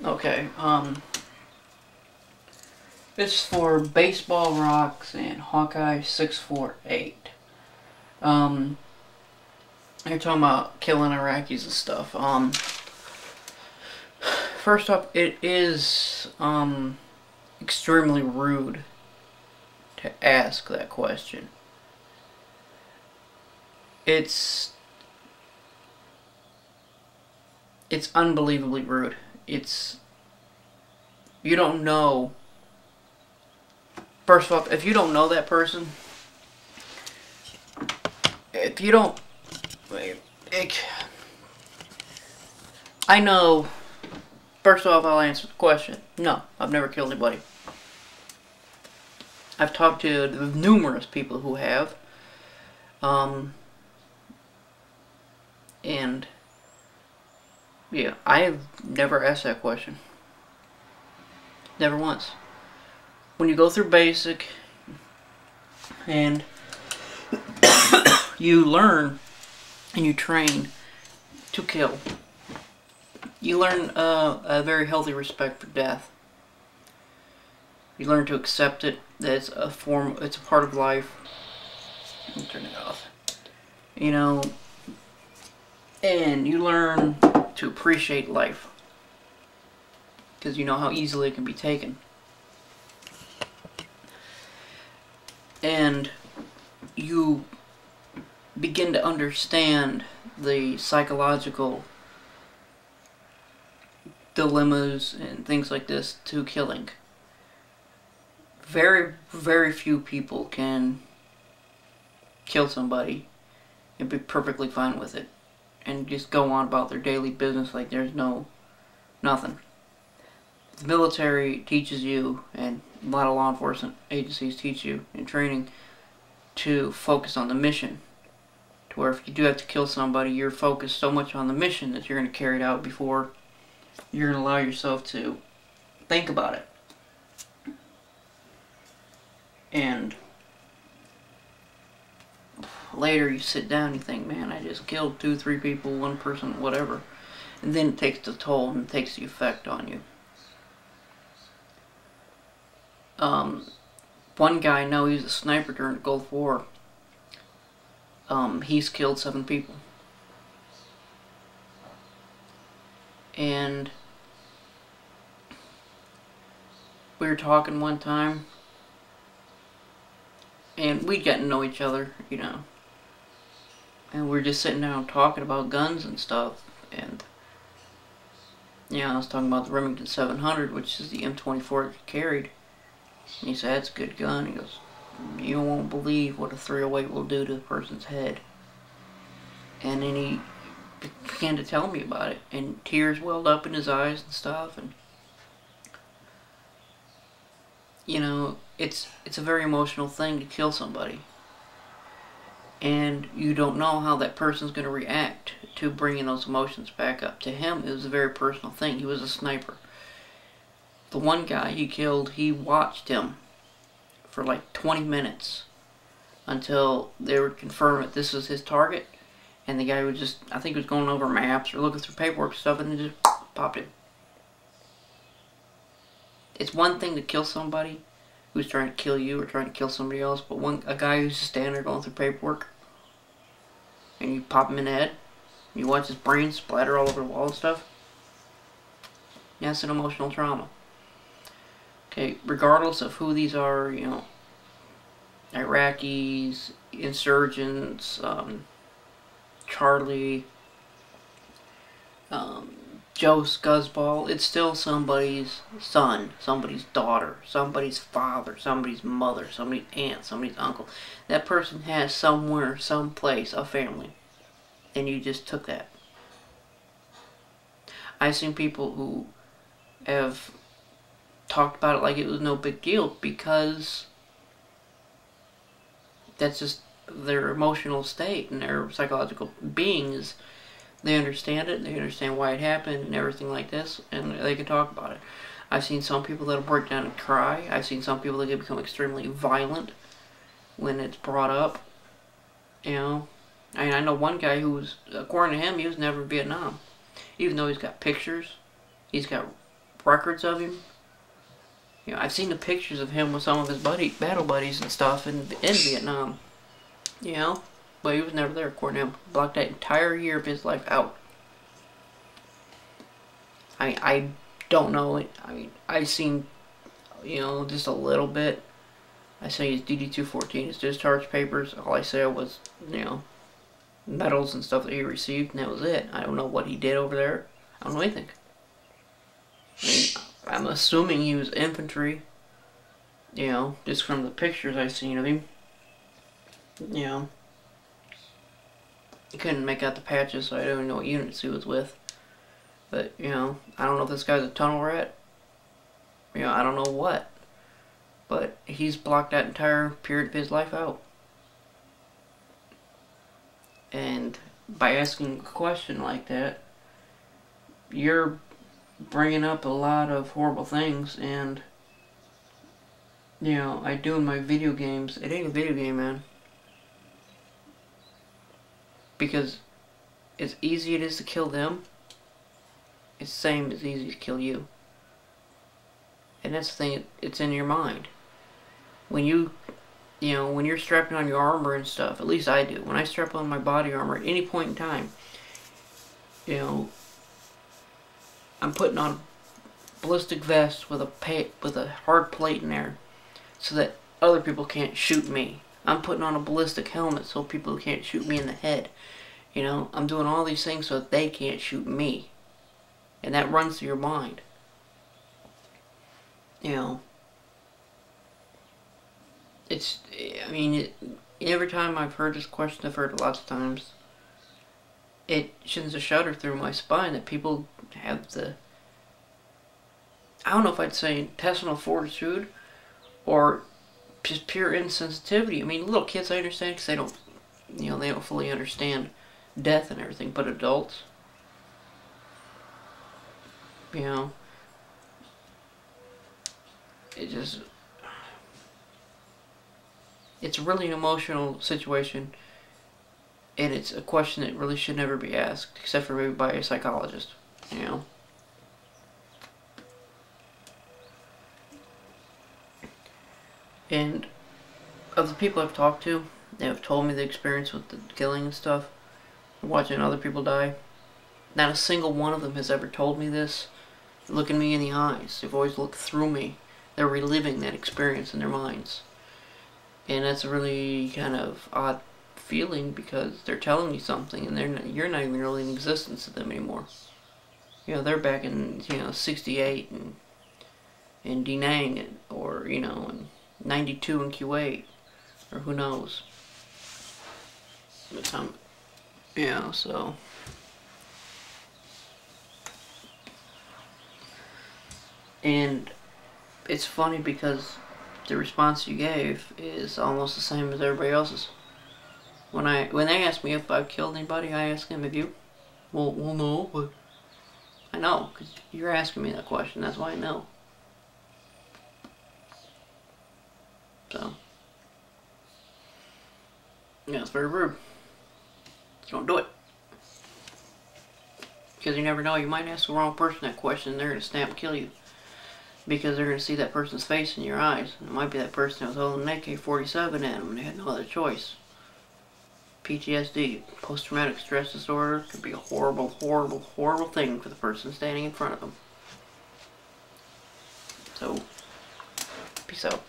Okay, it's for Baseball Rocks and Hawkeye 648. You're talking about killing Iraqis and stuff. First off, it is, extremely rude to ask that question. It's unbelievably rude. You don't know. First off, if you don't know that person, if you don't, I know. First off, I'll answer the question. No, I've never killed anybody. I've talked to numerous people who have, and yeah, I've never asked that question. Never once. When you go through basic and you learn and you train to kill, you learn a very healthy respect for death. You learn to accept it, that it's a part of life. Let me turn it off. You know, and you learn to appreciate life, because you know how easily it can be taken. And you begin to understand the psychological dilemmas and things like this to killing. Very, very few people can kill somebody and be perfectly fine with it and just go on about their daily business like there's nothing. The military teaches you, and a lot of law enforcement agencies teach you in training, to focus on the mission. To where if you do have to kill somebody, you're focused so much on the mission that you're going to carry it out before you're going to allow yourself to think about it. And later you sit down and you think, man, I just killed 2, 3 people, 1 person, whatever. And then it takes the toll and it takes the effect on you. One guy I know, he was a sniper during the Gulf War. He's killed 7 people. And we were talking one time, and we'd gotten to know each other, you know. And we were just sitting down talking about guns and stuff. And, yeah, I was talking about the Remington 700, which is the M24 that he carried. And he said, that's a good gun. He goes, you won't believe what a 308 will do to a person's head. And then he began to tell me about it, and tears welled up in his eyes and stuff. And you know, it's a very emotional thing to kill somebody, and you don't know how that person's going to react to bringing those emotions back up. To him, it was a very personal thing. He was a sniper. The one guy he killed, he watched him for like 20 minutes until they would confirm that this was his target. And the guy would just, I think he was going over maps or looking through paperwork and stuff, and then just popped him. It's one thing to kill somebody who's trying to kill you or trying to kill somebody else, but a guy who's just standing there going through paperwork, and you pop him in the head, and you watch his brain splatter all over the wall and stuff. Yeah, it's an emotional trauma. Okay, regardless of who these are, you know, Iraqis, insurgents, Charlie, Joe Scuzzball, it's still somebody's son, somebody's daughter, somebody's father, somebody's mother, somebody's aunt, somebody's uncle. That person has somewhere, someplace, a family, and you just took that. I've seen people who have talked about it like it was no big deal, because that's just their emotional state and their psychological beings. They understand it, they understand why it happened and everything like this, and they can talk about it. I've seen some people that'll break down and cry. I've seen some people that can become extremely violent when it's brought up. You know, I know one guy who was, according to him, he was never in Vietnam. Even though he's got pictures, he's got records of him. You know, I've seen the pictures of him with some of his battle buddies and stuff in Vietnam. You know, but he was never there according to him. Blocked that entire year of his life out. I don't know. I mean, I've seen, you know, just a little bit. I say his DD-214, his discharge papers. All I said was, you know, medals and stuff that he received, and that was it. I don't know what he did over there. I don't know anything. I mean, I'm assuming he was infantry, you know, just from the pictures I've seen of him. You know, I couldn't make out the patches, so I don't even know what units he was with. But, you know, I don't know if this guy's a tunnel rat. You know, I don't know what. But he's blocked that entire period of his life out. And by asking a question like that, you're bringing up a lot of horrible things. And, you know, I do in my video games. It ain't a video game, man. Because as easy it is to kill them, it's the same as easy to kill you. And that's the thing, it's in your mind. When you know, when you're strapping on your armor and stuff, at least I do. When I strap on my body armor at any point in time, you know, I'm putting on a ballistic vest with a hard plate in there so that other people can't shoot me. I'm putting on a ballistic helmet so people can't shoot me in the head. You know, I'm doing all these things so that they can't shoot me. And that runs through your mind. You know, it's, I mean, every time I've heard this question, I've heard it lots of times, it sends a shudder through my spine that people have the, I don't know if I'd say intestinal fortitude or just pure insensitivity. I mean, little kids I understand because they don't, you know, they don't fully understand death and everything, but adults, you know, it just, it's really an emotional situation, and it's a question that really should never be asked, except for maybe by a psychologist, you know. And of the people I've talked to, they have told me the experience with the killing and stuff, watching other people die, not a single one of them has ever told me this, looking me in the eyes. They've always looked through me. They're reliving that experience in their minds. And that's a really kind of odd feeling because they're telling you something and you're not even really in existence to them anymore. You know, they're back in, you know, 68 and in Da Nang, or, you know, in 92 in Kuwait, or who knows. But yeah, so. And it's funny because the response you gave is almost the same as everybody else's. When they ask me if I've killed anybody, I ask them, have you? Well, no, but I know, because you're asking me that question, that's why I know. So, yeah, it's very rude. Just don't do it. Because you never know, you might ask the wrong person that question and they're going to snap and kill you. Because they're going to see that person's face in your eyes. And it might be that person that was holding an AK-47 at them and they had no other choice. PTSD, post-traumatic stress disorder, could be a horrible, horrible, horrible thing for the person standing in front of them. So, peace out.